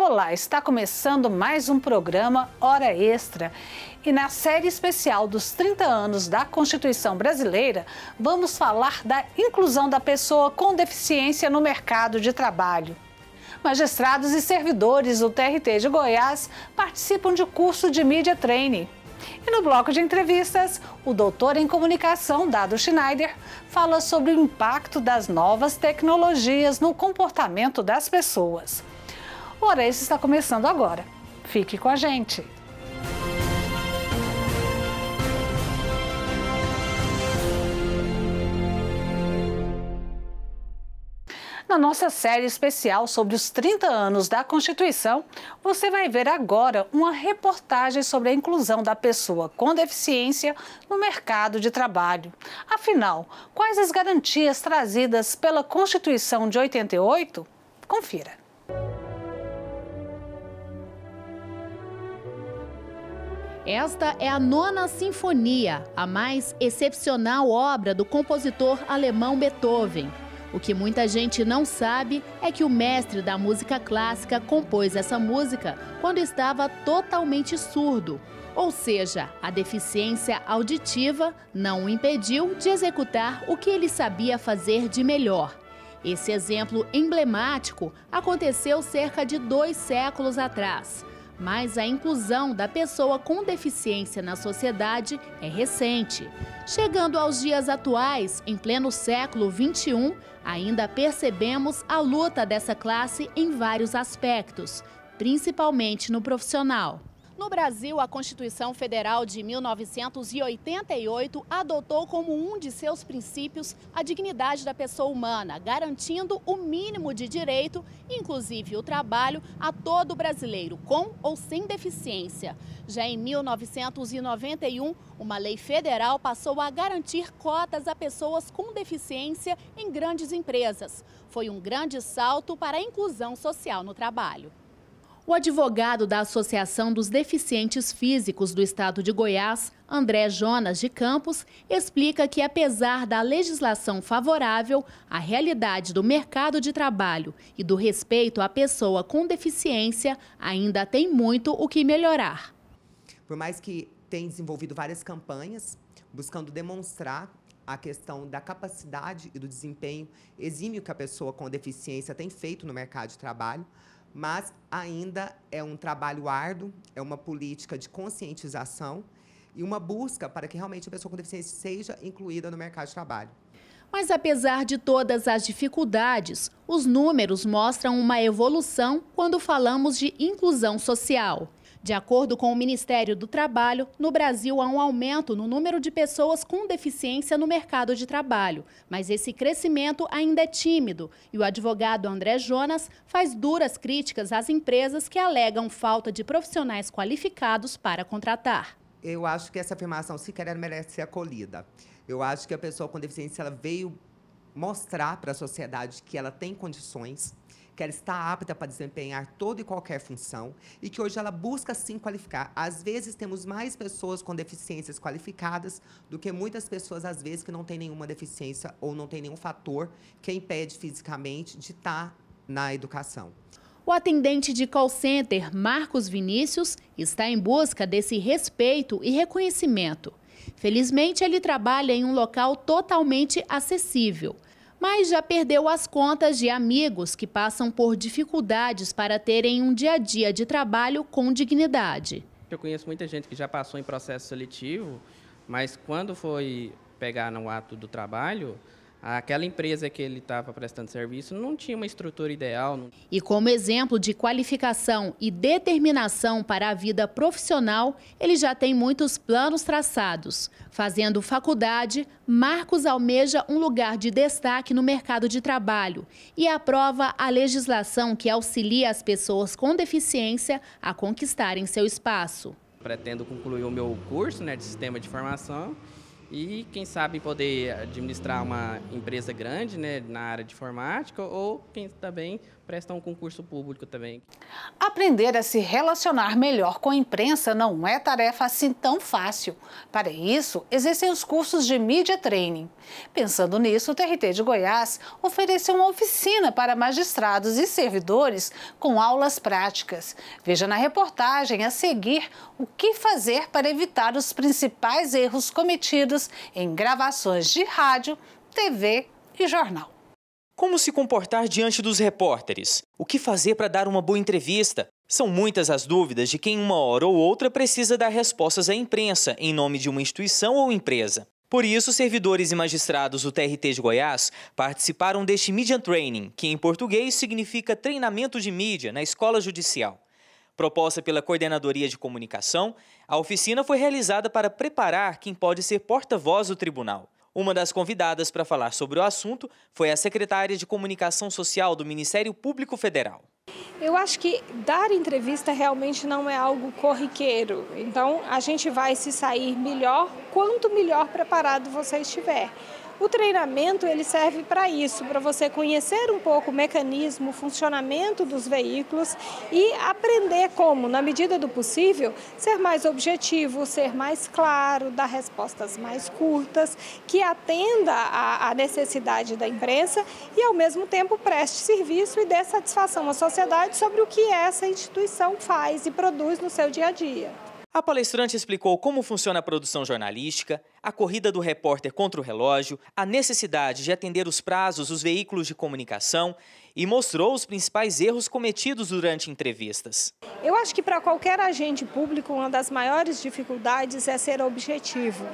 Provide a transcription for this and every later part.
Olá, está começando mais um programa Hora Extra. E na série especial dos 30 anos da Constituição Brasileira, vamos falar da inclusão da pessoa com deficiência no mercado de trabalho. Magistrados e servidores do TRT de Goiás participam de curso de Media Training. E no bloco de entrevistas, o doutor em comunicação, Dado Schneider, fala sobre o impacto das novas tecnologias no comportamento das pessoas. O Hora Extra está começando agora. Fique com a gente. Na nossa série especial sobre os 30 anos da Constituição, você vai ver agora uma reportagem sobre a inclusão da pessoa com deficiência no mercado de trabalho. Afinal, quais as garantias trazidas pela Constituição de 88? Confira. Esta é a Nona Sinfonia, a mais excepcional obra do compositor alemão Beethoven. O que muita gente não sabe é que o mestre da música clássica compôs essa música quando estava totalmente surdo. Ou seja, a deficiência auditiva não o impediu de executar o que ele sabia fazer de melhor. Esse exemplo emblemático aconteceu cerca de 2 séculos atrás. Mas a inclusão da pessoa com deficiência na sociedade é recente. Chegando aos dias atuais, em pleno século XXI, ainda percebemos a luta dessa classe em vários aspectos, principalmente no profissional. No Brasil, a Constituição Federal de 1988 adotou como um de seus princípios a dignidade da pessoa humana, garantindo o mínimo de direito, inclusive o trabalho, a todo brasileiro, com ou sem deficiência. Já em 1991, uma lei federal passou a garantir cotas a pessoas com deficiência em grandes empresas. Foi um grande salto para a inclusão social no trabalho. O advogado da Associação dos Deficientes Físicos do Estado de Goiás, André Jonas de Campos, explica que, apesar da legislação favorável, a realidade do mercado de trabalho e do respeito à pessoa com deficiência ainda tem muito o que melhorar. Por mais que tenha desenvolvido várias campanhas, buscando demonstrar a questão da capacidade e do desempenho exímio que a pessoa com deficiência tem feito no mercado de trabalho, mas ainda é um trabalho árduo, é uma política de conscientização e uma busca para que realmente a pessoa com deficiência seja incluída no mercado de trabalho. Mas apesar de todas as dificuldades, os números mostram uma evolução quando falamos de inclusão social. De acordo com o Ministério do Trabalho, no Brasil há um aumento no número de pessoas com deficiência no mercado de trabalho. Mas esse crescimento ainda é tímido e o advogado André Jonas faz duras críticas às empresas que alegam falta de profissionais qualificados para contratar. Eu acho que essa afirmação sequer merece ser acolhida. Eu acho que a pessoa com deficiência ela veio mostrar para a sociedade que ela tem condições, que ela está apta para desempenhar toda e qualquer função e que hoje ela busca sim qualificar. Às vezes temos mais pessoas com deficiências qualificadas do que muitas pessoas, às vezes, que não têm nenhuma deficiência ou não tem nenhum fator que impede fisicamente de estar na educação. O atendente de call center, Marcos Vinícius, está em busca desse respeito e reconhecimento. Felizmente, ele trabalha em um local totalmente acessível. Mas já perdeu as contas de amigos que passam por dificuldades para terem um dia a dia de trabalho com dignidade. Eu conheço muita gente que já passou em processo seletivo, mas quando foi pegar no ato do trabalho, aquela empresa que ele estava prestando serviço não tinha uma estrutura ideal. E como exemplo de qualificação e determinação para a vida profissional, ele já tem muitos planos traçados. Fazendo faculdade, Marcos almeja um lugar de destaque no mercado de trabalho e aprova a legislação que auxilia as pessoas com deficiência a conquistarem seu espaço. Pretendo concluir o meu curso, de sistema de informação. E, quem sabe, poder administrar uma empresa grande, na área de informática ou também prestar um concurso público também. Aprender a se relacionar melhor com a imprensa não é tarefa assim tão fácil. Para isso, existem os cursos de Media Training. Pensando nisso, o TRT de Goiás ofereceu uma oficina para magistrados e servidores com aulas práticas. Veja na reportagem a seguir o que fazer para evitar os principais erros cometidos em gravações de rádio, TV e jornal. Como se comportar diante dos repórteres? O que fazer para dar uma boa entrevista? São muitas as dúvidas de quem uma hora ou outra precisa dar respostas à imprensa em nome de uma instituição ou empresa. Por isso, servidores e magistrados do TRT de Goiás participaram deste Media Training, que em português significa treinamento de mídia na Escola Judicial. Proposta pela Coordenadoria de Comunicação, a oficina foi realizada para preparar quem pode ser porta-voz do tribunal. Uma das convidadas para falar sobre o assunto foi a secretária de Comunicação Social do Ministério Público Federal. Eu acho que dar entrevista realmente não é algo corriqueiro. Então, a gente vai se sair melhor quanto melhor preparado você estiver. O treinamento ele serve para isso, para você conhecer um pouco o mecanismo, o funcionamento dos veículos e aprender como, na medida do possível, ser mais objetivo, ser mais claro, dar respostas mais curtas, que atenda à necessidade da imprensa e, ao mesmo tempo, preste serviço e dê satisfação à sociedade sobre o que essa instituição faz e produz no seu dia a dia. A palestrante explicou como funciona a produção jornalística, a corrida do repórter contra o relógio, a necessidade de atender os prazos dos veículos de comunicação e mostrou os principais erros cometidos durante entrevistas. Eu acho que para qualquer agente público uma das maiores dificuldades é ser objetivo.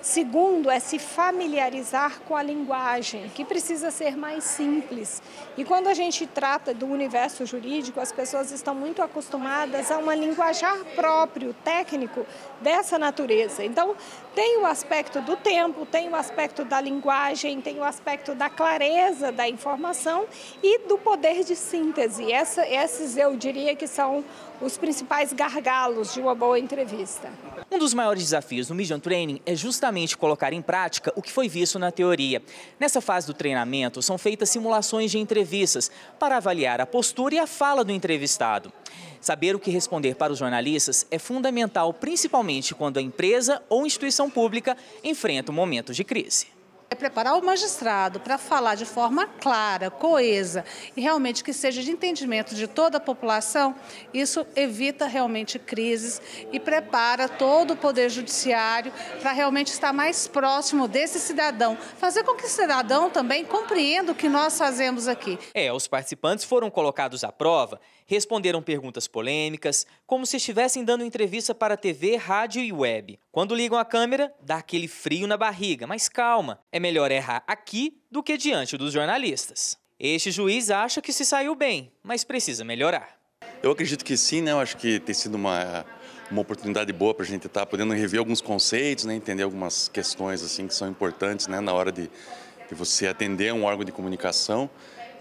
Segundo, é se familiarizar com a linguagem, que precisa ser mais simples. E quando a gente trata do universo jurídico, as pessoas estão muito acostumadas a um linguajar próprio, técnico, dessa natureza. Então, tem o aspecto do tempo, tem o aspecto da linguagem, tem o aspecto da clareza da informação e do poder de síntese. Esses eu diria que são os principais gargalos de uma boa entrevista. Um dos maiores desafios no Media Training é justamente colocar em prática o que foi visto na teoria. Nessa fase do treinamento, são feitas simulações de entrevistas para avaliar a postura e a fala do entrevistado. Saber o que responder para os jornalistas é fundamental, principalmente quando a empresa ou instituição pública enfrenta momentos de crise. É preparar o magistrado para falar de forma clara, coesa e realmente que seja de entendimento de toda a população. Isso evita realmente crises e prepara todo o poder judiciário para realmente estar mais próximo desse cidadão. Fazer com que o cidadão também compreenda o que nós fazemos aqui. Os participantes foram colocados à prova, responderam perguntas polêmicas, como se estivessem dando entrevista para TV, rádio e web. Quando ligam a câmera, dá aquele frio na barriga, mas calma, é melhor errar aqui do que diante dos jornalistas. Este juiz acha que se saiu bem, mas precisa melhorar. Eu acredito que sim, né? Eu acho que tem sido uma oportunidade boa para a gente estar podendo rever alguns conceitos, né? Entender algumas questões assim, que são importantes, né? Na hora de você atender um órgão de comunicação.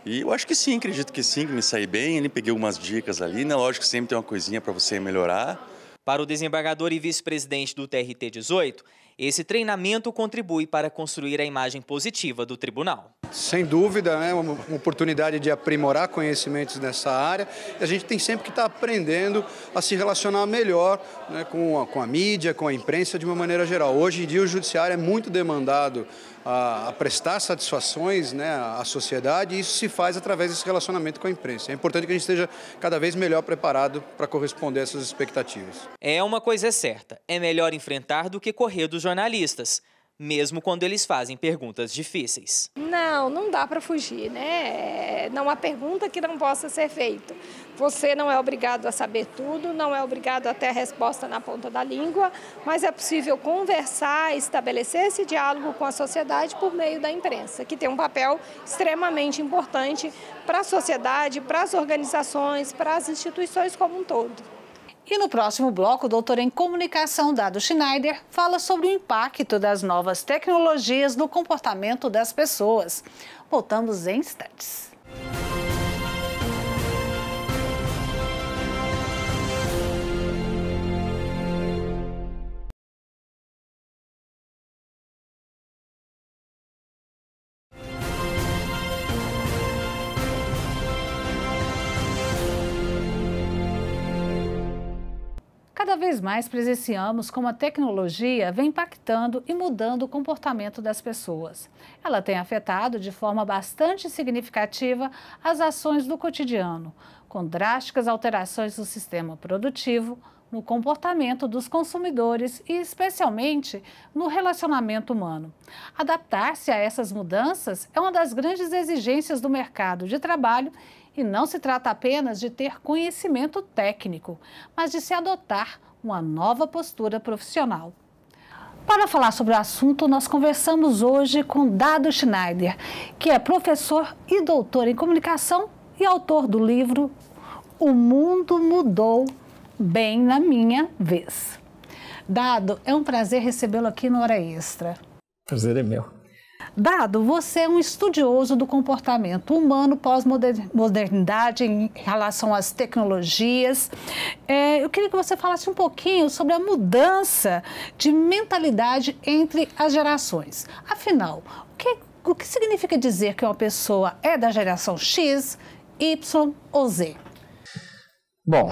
E eu acho que sim, acredito que sim, que me saí bem, ele peguei algumas dicas ali, né? Lógico que sempre tem uma coisinha para você melhorar. Para o desembargador e vice-presidente do TRT 18, esse treinamento contribui para construir a imagem positiva do tribunal. Sem dúvida, é uma oportunidade de aprimorar conhecimentos nessa área. E a gente tem sempre que estar aprendendo a se relacionar melhor, né, com a mídia, com a imprensa de uma maneira geral. Hoje em dia o judiciário é muito demandado a prestar satisfações, né, à sociedade, e isso se faz através desse relacionamento com a imprensa. É importante que a gente esteja cada vez melhor preparado para corresponder a essas expectativas. Uma coisa é certa, é melhor enfrentar do que correr dos jornalistas, mesmo quando eles fazem perguntas difíceis. Não dá para fugir, né? Não há pergunta que não possa ser feita. Você não é obrigado a saber tudo, não é obrigado a ter a resposta na ponta da língua, mas é possível conversar, estabelecer esse diálogo com a sociedade por meio da imprensa, que tem um papel extremamente importante para a sociedade, para as organizações, para as instituições como um todo. E no próximo bloco, o doutor em comunicação Dado Schneider fala sobre o impacto das novas tecnologias no comportamento das pessoas. Voltamos em instantes. Cada vez mais presenciamos como a tecnologia vem impactando e mudando o comportamento das pessoas. Ela tem afetado de forma bastante significativa as ações do cotidiano, com drásticas alterações no sistema produtivo, no comportamento dos consumidores e, especialmente, no relacionamento humano. Adaptar-se a essas mudanças é uma das grandes exigências do mercado de trabalho e não se trata apenas de ter conhecimento técnico, mas de se adotar uma nova postura profissional. Para falar sobre o assunto, nós conversamos hoje com Dado Schneider, que é professor e doutor em comunicação e autor do livro O Mundo Mudou Bem na Minha Vez. Dado, é um prazer recebê-lo aqui no Hora Extra. Prazer é meu. Dado, você é um estudioso do comportamento humano pós-modernidade em relação às tecnologias. Eu queria que você falasse um pouquinho sobre a mudança de mentalidade entre as gerações. Afinal, o que significa dizer que uma pessoa é da geração X, Y ou Z? Bom,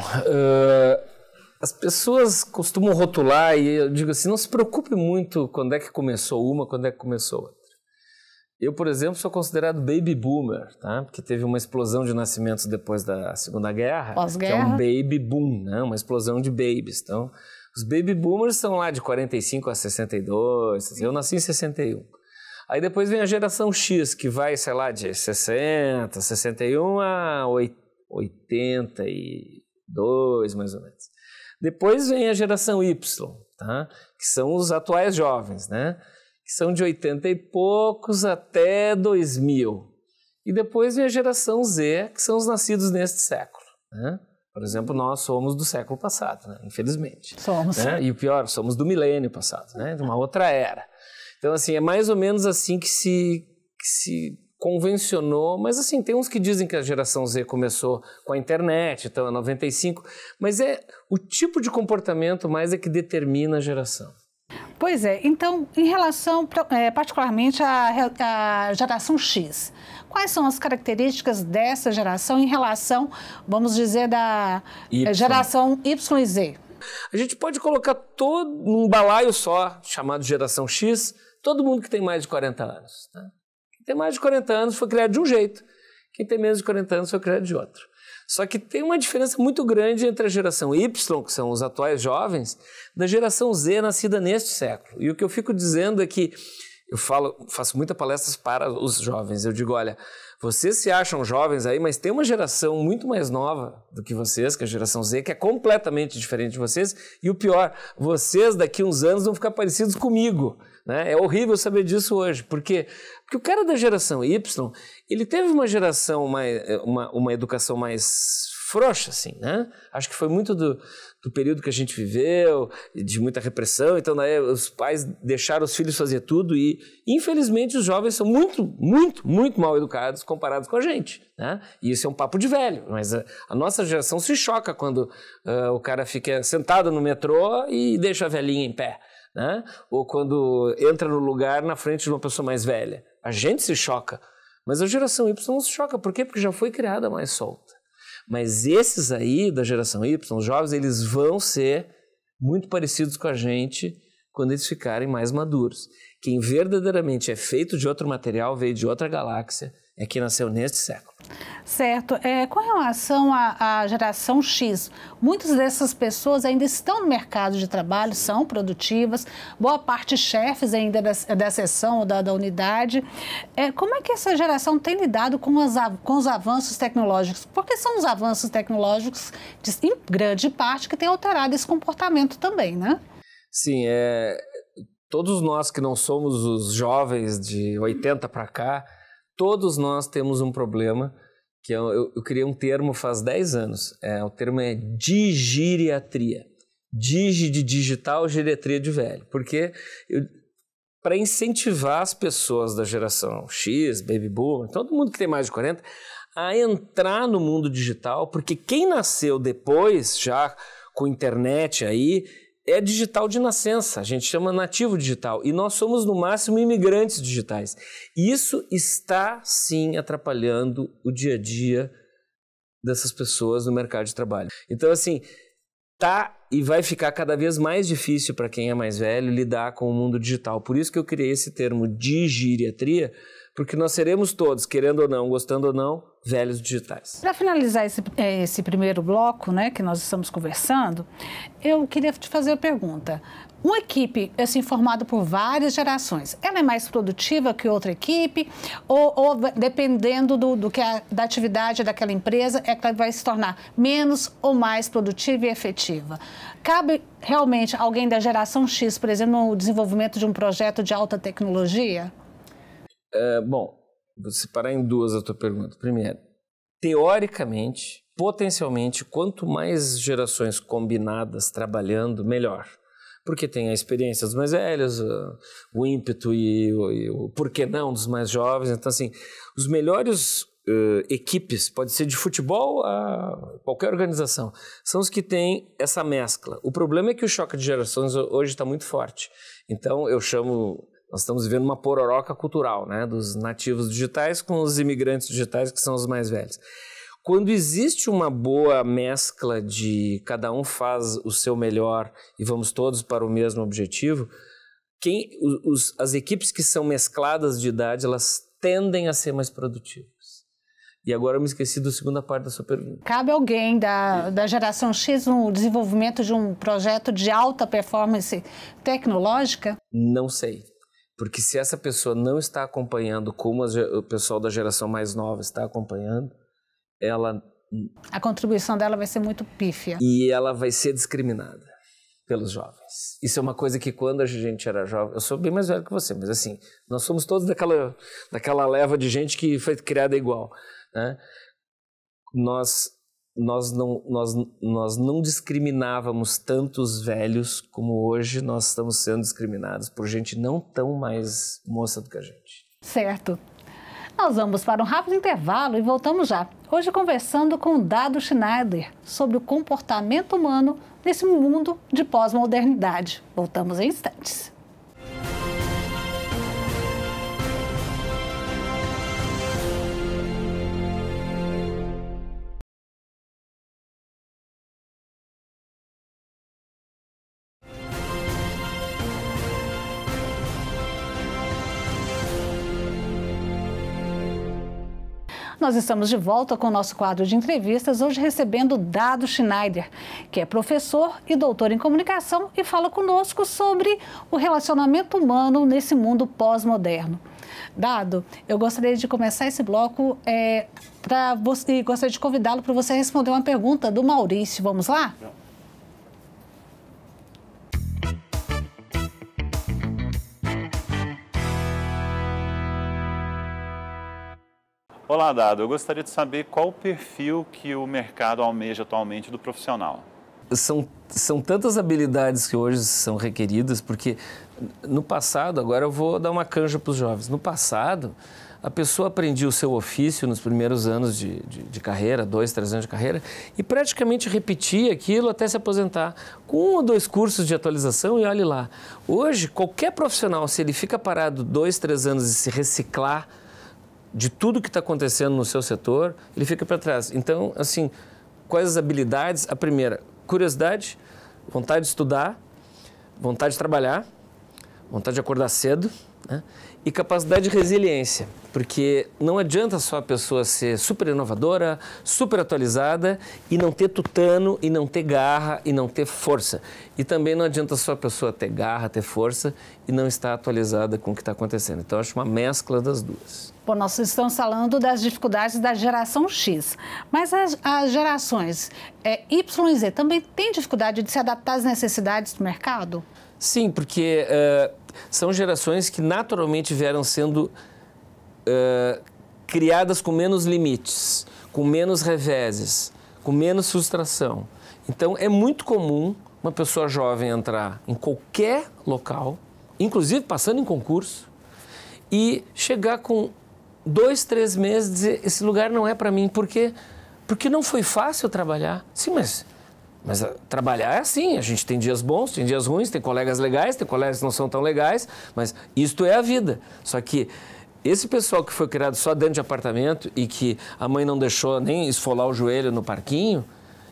as pessoas costumam rotular e eu digo assim, não se preocupe muito quando é que começou uma, quando é que começou outra. Eu, por exemplo, sou considerado baby boomer, tá? Porque teve uma explosão de nascimentos depois da Segunda Guerra, que é um baby boom, né? Uma explosão de babies. Então, os baby boomers são lá de 45 a 62, eu nasci em 61. Aí depois vem a geração X, que vai, sei lá, de 60, 61 a 82, mais ou menos. Depois vem a geração Y, tá? Que são os atuais jovens, né? Que são de 80 e poucos até 2000. E depois vem a geração Z, que são os nascidos neste século, né? Por exemplo, nós somos do século passado, né? Infelizmente. Somos. Né? E o pior, somos do milênio passado, né? De uma outra era. Então, assim, é mais ou menos assim que se convencionou, mas assim, tem uns que dizem que a geração Z começou com a internet, então é 95, mas é o tipo de comportamento mais é que determina a geração. Pois é, então, em relação particularmente à geração X, quais são as características dessa geração em relação, vamos dizer, da geração Y e Z? A gente pode colocar todo num balaio só, chamado geração X, todo mundo que tem mais de 40 anos. Tá? Quem tem mais de 40 anos foi criado de um jeito, quem tem menos de 40 anos foi criado de outro. Só que tem uma diferença muito grande entre a geração Y, que são os atuais jovens, da geração Z nascida neste século. E o que eu fico dizendo é que eu faço muitas palestras para os jovens. Eu digo, olha, vocês se acham jovens aí, mas tem uma geração muito mais nova do que vocês, que é a geração Z, que é completamente diferente de vocês. E o pior, vocês daqui a uns anos vão ficar parecidos comigo. Né? É horrível saber disso hoje. Por quê? Porque o cara da geração Y, ele teve uma geração, uma educação mais frouxa, assim, né? Acho que foi muito do período que a gente viveu, de muita repressão, então daí os pais deixaram os filhos fazer tudo e, infelizmente, os jovens são muito, muito, muito mal educados comparados com a gente, né? E isso é um papo de velho, mas a nossa geração se choca quando o cara fica sentado no metrô e deixa a velhinha em pé, né? Ou quando entra no lugar na frente de uma pessoa mais velha. A gente se choca, mas a geração Y não se choca. Por quê? Porque já foi criada mais solta. Mas esses aí da geração Y, os jovens, eles vão ser muito parecidos com a gente quando eles ficarem mais maduros. Quem verdadeiramente é feito de outro material, veio de outra galáxia, é quem nasceu neste século. Certo. Com relação à geração X, muitas dessas pessoas ainda estão no mercado de trabalho, são produtivas, boa parte chefes ainda da seção ou da unidade. Como é que essa geração tem lidado com os avanços tecnológicos? Porque são os avanços tecnológicos, em grande parte, que têm alterado esse comportamento também, né? Sim, todos nós que não somos os jovens de 80 para cá, todos nós temos um problema, que eu criei um termo faz 10 anos, o termo é digiriatria. Digi de digital, geriatria de velho. Porque para incentivar as pessoas da geração X, Baby Boom, todo mundo que tem mais de 40, a entrar no mundo digital, porque quem nasceu depois, já com internet aí, é digital de nascença, a gente chama nativo digital, e nós somos no máximo imigrantes digitais. Isso está sim atrapalhando o dia a dia dessas pessoas no mercado de trabalho. Então assim, tá e vai ficar cada vez mais difícil para quem é mais velho lidar com o mundo digital. Por isso que eu criei esse termo digiriatria, porque nós seremos todos, querendo ou não, gostando ou não, velhos digitais. Para finalizar esse primeiro bloco, né, que nós estamos conversando, eu queria te fazer a pergunta. Uma equipe assim, formada por várias gerações, ela é mais produtiva que outra equipe? Ou dependendo da atividade daquela empresa, é que ela vai se tornar menos ou mais produtiva e efetiva? Cabe realmente alguém da geração X, por exemplo, no desenvolvimento de um projeto de alta tecnologia? Bom, vou separar em duas a tua pergunta. Primeiro, teoricamente, potencialmente, quanto mais gerações combinadas trabalhando, melhor. Porque tem a experiência dos mais velhos, o ímpeto e o porquê não dos mais jovens. Então, assim, os melhores equipes, pode ser de futebol a qualquer organização, são os que têm essa mescla. O problema é que o choque de gerações hoje está muito forte. Então, nós estamos vivendo uma pororoca cultural, né, dos nativos digitais com os imigrantes digitais, que são os mais velhos. Quando existe uma boa mescla de cada um faz o seu melhor e vamos todos para o mesmo objetivo, as equipes que são mescladas de idade, elas tendem a ser mais produtivas. E agora eu me esqueci da segunda parte da sua pergunta. Cabe alguém da geração X no desenvolvimento de um projeto de alta performance tecnológica? Não sei. Porque se essa pessoa não está acompanhando como o pessoal da geração mais nova está acompanhando, a contribuição dela vai ser muito pífia. E ela vai ser discriminada pelos jovens. Isso é uma coisa que quando a gente era jovem... Eu sou bem mais velho que você, mas assim, nós somos todos daquela leva de gente que foi criada igual, né? Nós não discriminávamos tantos velhos como hoje nós estamos sendo discriminados por gente não tão mais moça do que a gente. Certo. Nós vamos para um rápido intervalo e voltamos já. Hoje conversando com o Dado Schneider sobre o comportamento humano nesse mundo de pós-modernidade. Voltamos em instantes. Nós estamos de volta com o nosso quadro de entrevistas, hoje recebendo Dado Schneider, que é professor e doutor em comunicação e fala conosco sobre o relacionamento humano nesse mundo pós-moderno. Dado, eu gostaria de começar esse bloco gostaria de convidá-lo para você responder uma pergunta do Maurício. Vamos lá? Olá, Dado. Eu gostaria de saber qual o perfil que o mercado almeja atualmente do profissional. São tantas habilidades que hoje são requeridas, porque no passado, agora eu vou dar uma canja para os jovens, no passado a pessoa aprendia o seu ofício nos primeiros anos de carreira, 2, 3 anos de carreira, e praticamente repetia aquilo até se aposentar, com 1 ou 2 cursos de atualização e olhe lá. Hoje, qualquer profissional, se ele fica parado 2, 3 anos e se reciclar de tudo que está acontecendo no seu setor, ele fica para trás. Então, assim, quais as habilidades? A primeira, curiosidade, vontade de estudar, vontade de trabalhar, vontade de acordar cedo, né? E capacidade de resiliência, porque não adianta só a pessoa ser super inovadora, super atualizada e não ter tutano, e não ter garra, e não ter força. E também não adianta só a pessoa ter garra, ter força e não estar atualizada com o que está acontecendo. Então, eu acho uma mescla das duas. Bom, nós estamos falando das dificuldades da geração X, mas as gerações Y e Z também têm dificuldade de se adaptar às necessidades do mercado? Sim, porque são gerações que naturalmente vieram sendo criadas com menos limites, com menos reveses, com menos frustração. Então, é muito comum uma pessoa jovem entrar em qualquer local, inclusive passando em concurso, e chegar com 2, 3 meses e dizer, esse lugar não é para mim. Por quê? Porque não foi fácil trabalhar. Sim, mas trabalhar é assim, a gente tem dias bons, tem dias ruins, tem colegas legais, tem colegas que não são tão legais, mas isto é a vida. Só que esse pessoal que foi criado só dentro de apartamento e que a mãe não deixou nem esfolar o joelho no parquinho,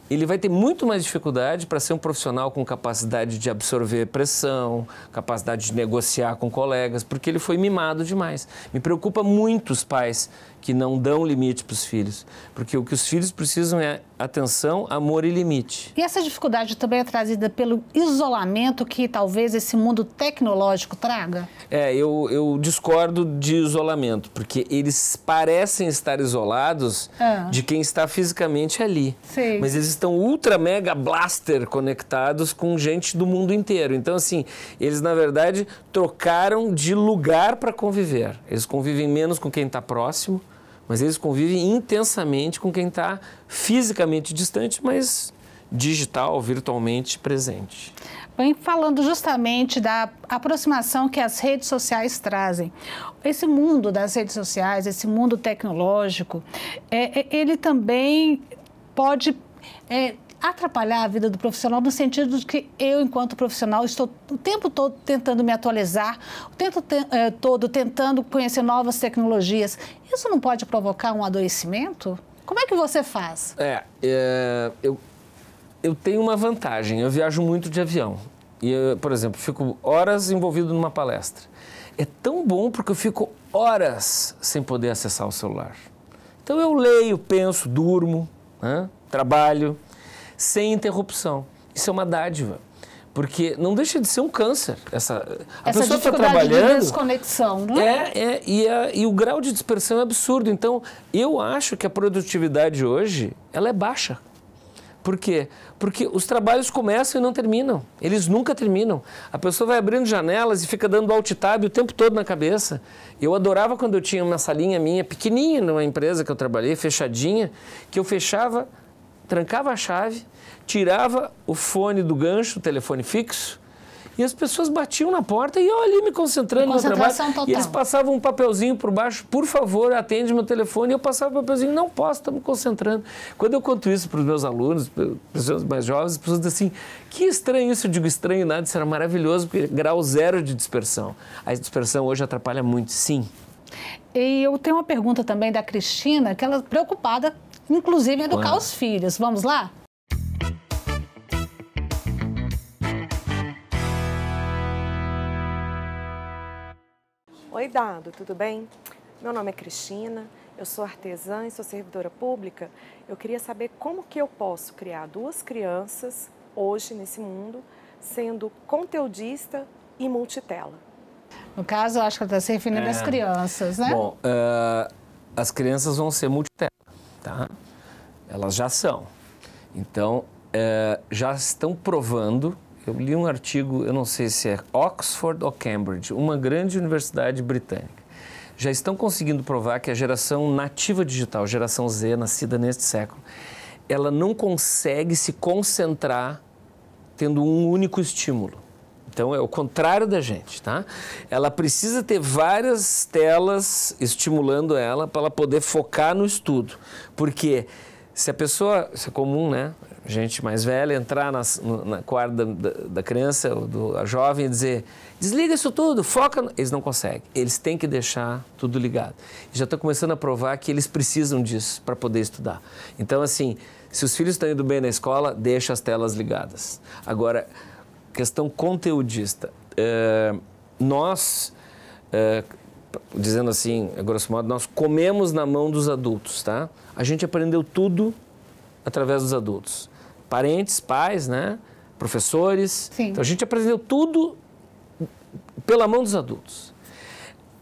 ele vai ter muito mais dificuldade para ser um profissional com capacidade de absorver pressão, capacidade de negociar com colegas, porque ele foi mimado demais. Me preocupa muito os pais que não dão limite para os filhos, porque o que os filhos precisam é atenção, amor e limite. E essa dificuldade também é trazida pelo isolamento que talvez esse mundo tecnológico traga? Eu discordo de isolamento, porque eles parecem estar isolados de quem está fisicamente ali. Sim. Mas eles estão ultra mega blaster conectados com gente do mundo inteiro. Então, assim, eles na verdade trocaram de lugar para conviver. Eles convivem menos com quem está próximo, mas eles convivem intensamente com quem está fisicamente distante, mas digital, virtualmente presente. Bem, falando justamente da aproximação que as redes sociais trazem. Esse mundo das redes sociais, esse mundo tecnológico, ele também pode atrapalhar a vida do profissional no sentido de que eu, enquanto profissional, estou o tempo todo tentando me atualizar, o tempo todo tentando conhecer novas tecnologias. Isso não pode provocar um adoecimento? Como é que você faz? Eu tenho uma vantagem, eu viajo muito de avião. E eu, por exemplo, fico horas envolvido numa palestra. É tão bom porque eu fico horas sem poder acessar o celular. Então eu leio, penso, durmo, trabalho, sem interrupção. Isso é uma dádiva, porque não deixa de ser um câncer. A pessoa está trabalhando... de desconexão, não é? E o grau de dispersão é absurdo. Então, eu acho que a produtividade hoje, ela é baixa. Por quê? Porque os trabalhos começam e não terminam. Eles nunca terminam. A pessoa vai abrindo janelas e fica dando alt-tab o tempo todo na cabeça. Eu adorava quando eu tinha uma salinha minha, pequenininha, numa empresa que eu trabalhei, fechadinha, que eu fechava, trancava a chave, tirava o fone do gancho, o telefone fixo, e as pessoas batiam na porta e eu ali me concentrando no trabalho. Total. E eles passavam um papelzinho por baixo, por favor, atende meu telefone. E eu passava o papelzinho, não posso, estou me concentrando. Quando eu conto isso para os meus alunos, pessoas mais jovens, as pessoas dizem assim, que estranho isso. Eu digo, estranho nada, isso era maravilhoso, porque grau zero de dispersão. A dispersão hoje atrapalha muito, sim. E eu tenho uma pergunta também da Cristina, que ela é preocupada, inclusive, em educar os filhos. Vamos lá? Oi, Dado, tudo bem? Meu nome é Cristina, eu sou artesã e sou servidora pública. Eu queria saber como que eu posso criar duas crianças hoje nesse mundo, sendo conteudista e multitela. No caso, eu acho que ela está se referindo às crianças, né? Bom, as crianças vão ser multitela, tá? Elas já são. Então, já estão provando. Eu li um artigo, eu não sei se é Oxford ou Cambridge, uma grande universidade britânica. Já estão conseguindo provar que a geração nativa digital, geração Z, nascida neste século, ela não consegue se concentrar tendo um único estímulo. Então, é o contrário da gente, tá? Ela precisa ter várias telas estimulando ela para ela poder focar no estudo. Porque se a pessoa, isso é comum, né? Gente mais velha entrar na quarto da criança, da jovem e dizer, desliga isso tudo, foca... Eles não conseguem, eles têm que deixar tudo ligado. E já estão começando a provar que eles precisam disso para poder estudar. Então, assim, se os filhos estão indo bem na escola, deixa as telas ligadas. Agora, questão conteudista. Nós, dizendo assim, a grosso modo, nós comemos na mão dos adultos, tá? A gente aprendeu tudo através dos adultos. Parentes, pais, né? Professores. Sim. Então, a gente aprendeu tudo pela mão dos adultos.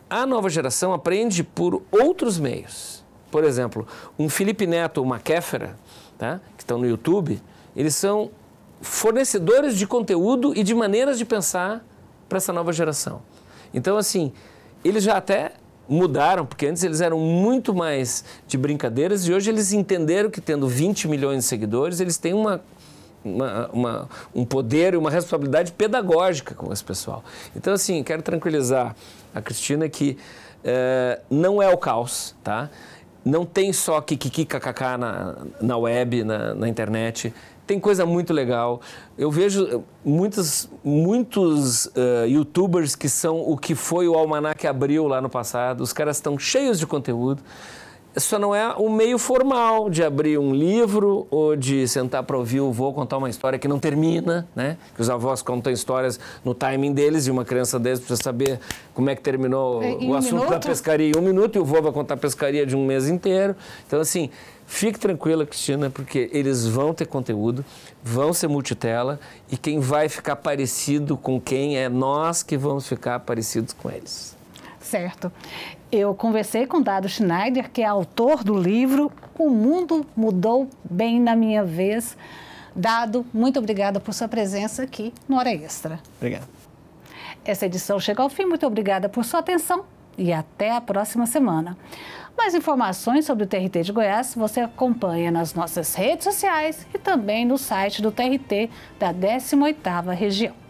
A nova geração aprende por outros meios. Por exemplo, um Felipe Neto ou uma Kéfera, tá? Que estão no YouTube, eles são fornecedores de conteúdo e de maneiras de pensar para essa nova geração. Então, assim, eles já até mudaram, porque antes eles eram muito mais de brincadeiras e hoje eles entenderam que tendo 20 milhões de seguidores, eles têm um poder e uma responsabilidade pedagógica com esse pessoal. Então, assim, quero tranquilizar a Cristina que não é o caos, tá? Não tem só kikiki, kkk na web, na internet. Tem coisa muito legal. Eu vejo muitos youtubers que são o que foi o Almanac Abril lá no passado. Os caras estão cheios de conteúdo. só não é o meio formal de abrir um livro ou de sentar para ouvir o avô contar uma história que não termina, né? Que os avós contam histórias no timing deles e uma criança deles precisa saber como é que terminou o assunto da pescaria em 1 minuto e o avô vai contar a pescaria de um mês inteiro. Então, assim, fique tranquila, Cristina, porque eles vão ter conteúdo, vão ser multitela e quem vai ficar parecido com quem é nós que vamos ficar parecidos com eles. Certo. Eu conversei com Dado Schneider, que é autor do livro O Mundo Mudou Bem na Minha Vez. Dado, muito obrigada por sua presença aqui no Hora Extra. Obrigado. Essa edição chega ao fim. Muito obrigada por sua atenção e até a próxima semana. Mais informações sobre o TRT de Goiás você acompanha nas nossas redes sociais e também no site do TRT da 18ª Região.